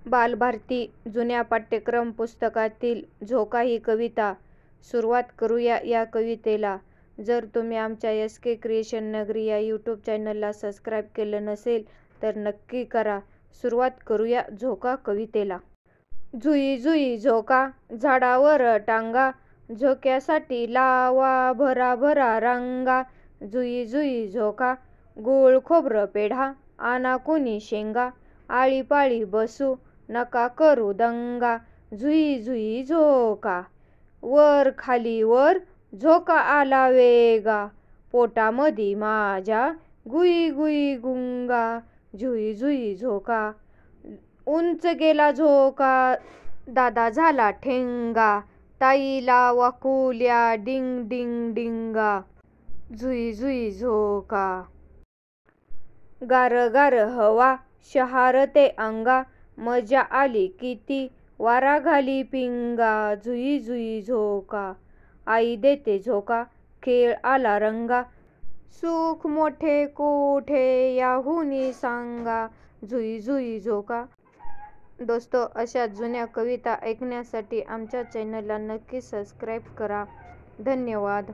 बालभारती जुन्या पाठ्यक्रम पुस्तकातील झोका ही कविता. सुरुवात करूया या कवितेला. जर तुम्ही आमच्या SK क्रिएशन नगरी या यूट्यूब चॅनलला सबस्क्राईब केलं नसेल तर नक्की करा. सुरुवात करूया झोका कवितेला. जुई जुई झोका झाडावर टांगा, झोक्यासाठी लावा भरा भरा रांगा. जुई जुई झोका गूळ खोबरं पेढा, आणा कुणी शेंगा, आळीपाळी बसू नका करू दंगा. जुई जुई झोका वर खाली वर झोका आला वेगा, पोटामधी माझ्या गुई गुई गुंगा. जुई जुई झोका उंच गेला झोका, दादा झाला ठेंगा, ताईला वाकुल्या डिंग डिंग डिंगा. जुई जुई झोका गार गार हवा शहारते अंगा, मजा आली किती वारा घाली पिंगा. जुई जुई झोका आई देते झोका, खेळ आला रंगा, सुख मोठे कोठे याहुनी सांगा. जुई जुई झोका. दोस्तो, अशा जुन्या कविता ऐकण्यासाठी आमच्या चॅनलला नक्की सबस्क्राईब करा. धन्यवाद.